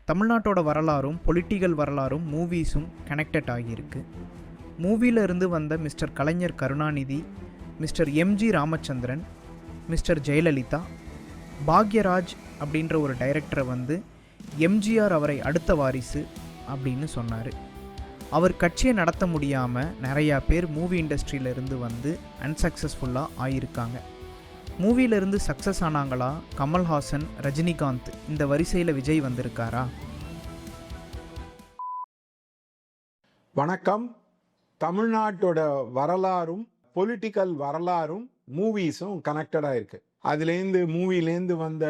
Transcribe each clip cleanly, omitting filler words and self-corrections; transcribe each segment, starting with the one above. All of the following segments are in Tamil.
தமிழ்நாட்டோட வரலாறும் பொலிட்டிக்கல் வரலாறும் மூவிஸும் கனெக்டட் ஆகியிருக்கு. மூவியிலிருந்து வந்த mister Kalaignar Karunanidhi, mister MG Ramachandran, mister Jayalalithaa, Bhagyaraj அப்படின்ற ஒரு டைரக்டரை வந்து எம்ஜிஆர் அவரை அடுத்த வாரிசு அப்படின்னு சொன்னார். அவர் கட்சியை நடத்த முடியாமல் நிறையா பேர் மூவி இண்டஸ்ட்ரியிலேருந்து வந்து அன்சக்ஸஸ்ஃபுல்லாக ஆகியிருக்காங்க. மூவியிலிருந்து சக்ஸஸ் ஆனாங்களா? கமல்ஹாசன், ரஜினிகாந்த், இந்த வரிசையில் விஜய் வந்திருக்காரா? வணக்கம். தமிழ்நாட்டோட வரலாறும் பொலிட்டிக்கல் வரலாறும் மூவிஸும் கனெக்டடாக இருக்கு. அதுலேருந்து மூவிலேருந்து வந்த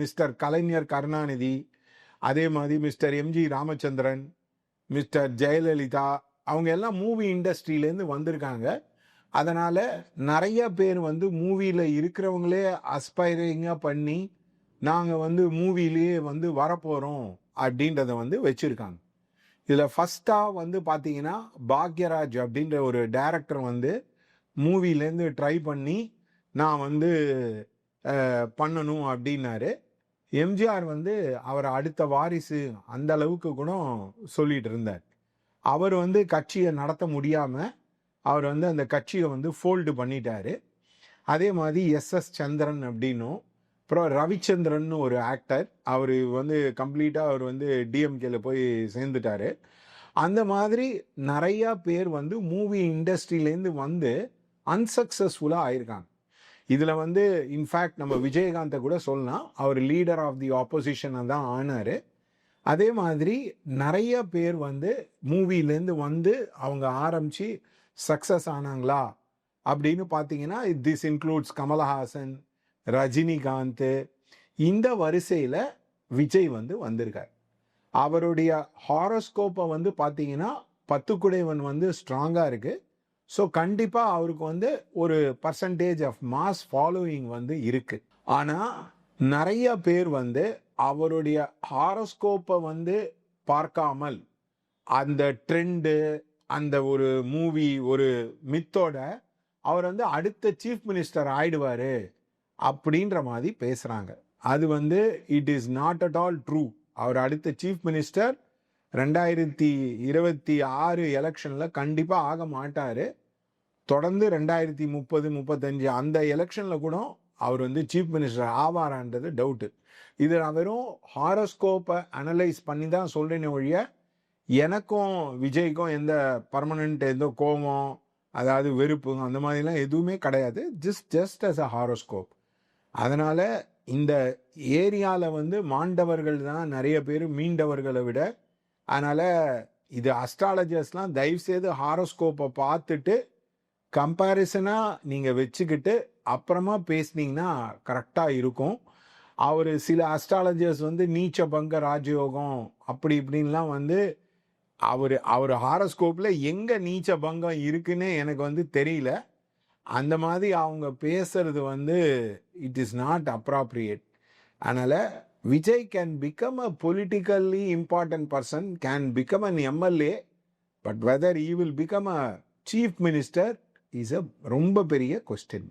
மிஸ்டர் கலைஞர் கருணாநிதி, அதே மாதிரி mister MG Ramachandran, mister Jayalalithaa, அவங்க எல்லாம் மூவி இண்டஸ்ட்ரியிலேருந்து வந்திருக்காங்க. அதனால் நிறைய பேர் வந்து மூவியில் இருக்கிறவங்களே அஸ்பைரிங்காக பண்ணி நாங்கள் வந்து மூவிலேயே வந்து வரப்போகிறோம் அப்படின்றத வந்து வச்சுருக்காங்க. இதில் ஃபஸ்ட்டாக வந்து பார்த்தீங்கன்னா பாக்யராஜ் அப்படின்ற ஒரு டைரக்டர் வந்து மூவிலேருந்து ட்ரை பண்ணி நான் வந்து பண்ணணும் அப்படின்னாரு. எம்ஜிஆர் வந்து அவரை அடுத்த வாரிசு அந்த அளவுக்கு கூட சொல்லிட்டு இருந்தார். அவர் வந்து கட்சியை நடத்த முடியாமல் அவர் வந்து அந்த கட்சியை வந்து ஃபோல்டு பண்ணிட்டாரு. அதே மாதிரி எஸ்எஸ் சந்திரன் அப்படின்னும், அப்புறம் ரவிச்சந்திரன் ஒரு ஆக்டர், அவர் வந்து கம்ப்ளீட்டாக அவர் வந்து டிஎம்கேல போய் சேர்ந்துட்டாரு. அந்த மாதிரி நிறையா பேர் வந்து மூவி இண்டஸ்ட்ரியிலேருந்து வந்து அன்சக்ஸஸ்ஃபுல்லாக ஆயிருக்காங்க. இதில் வந்து இன்ஃபேக்ட் நம்ம விஜயகாந்தை கூட சொல்லலாம், அவர் லீடர் ஆஃப் தி ஆப்போசிஷனை தான் ஆனார். அதே மாதிரி நிறைய பேர் வந்து மூவிலேருந்து வந்து அவங்க ஆரம்பித்து சக்ஸஸ் ஆனாங்களா அப்படின்னு பார்த்தீங்கன்னா திஸ் இன்க்ளூட்ஸ் கமல்ஹாசன், ரஜினிகாந்த். இந்த வரிசையில் விஜய் வந்து வந்திருக்கார். அவருடைய ஹாரோஸ்கோப்பை வந்து பார்த்தீங்கன்னா 10 குடைவன் வந்து ஸ்ட்ராங்காக இருக்குது. ஸோ கண்டிப்பாக அவருக்கு வந்து ஒரு பர்சன்டேஜ் ஆஃப் மாஸ் ஃபாலோயிங் வந்து இருக்குது. ஆனால் நிறைய பேர் வந்து அவருடைய ஹாரோஸ்கோப்பை வந்து பார்க்காமல் அந்த ட்ரெண்டு, அந்த ஒரு மூவி ஒரு மித்தோட அவர் வந்து அடுத்த சீஃப் மினிஸ்டர் ஆயிடுவார் அப்படின்ற மாதிரி பேசுகிறாங்க. அது வந்து it is not at all true. அவர் அடுத்த சீஃப் மினிஸ்டர் 2026 எலெக்ஷனில் கண்டிப்பாக ஆக மாட்டார். தொடர்ந்து 2030-35 அந்த எலெக்ஷனில் கூட அவர் வந்து சீஃப் மினிஸ்டர் ஆவாரான்றது டவுட்டு. இது நான் வெறும் ஹாரோஸ்கோப்பை அனலைஸ் பண்ணி தான் சொல்கிறேனே ஒழிய எனக்கும் விஜய்க்கும் எந்த பர்மனண்ட் எந்த கோபம், அதாவது வெறுப்பு அந்த மாதிரிலாம் எதுவுமே கிடையாது. Just as a horoscope. அதனால் இந்த ஏரியாவில் வந்து மாண்டவர்கள் தான் நிறைய பேர் மீண்டவர்களை விட. அதனால் இது அஸ்ட்ராலஜர்ஸ்லாம் தயவுசெய்து ஹாரோஸ்கோப்பை பார்த்துட்டு கம்பேரிசனாக நீங்கள் வச்சுக்கிட்டு அப்புறமா பேசுனீங்கன்னா கரெக்டாக இருக்கும். அவர் சில அஸ்ட்ராலஜர்ஸ் வந்து நீச்ச பங்க ராஜயோகம் அப்படி இப்படின்லாம் வந்து அவர் ஹாரோஸ்கோப்பில் எங்கே நீச்ச பங்கம் இருக்குன்னு எனக்கு வந்து தெரியல. அந்த மாதிரி அவங்க பேசுறது வந்து இட் இஸ் நாட் அப்ராப்ரியேட். அதனால் Vijay can become a politically important person, can become an MLA, but whether he will become a chief minister is a ரொம்ப பெரிய கொஸ்டின்.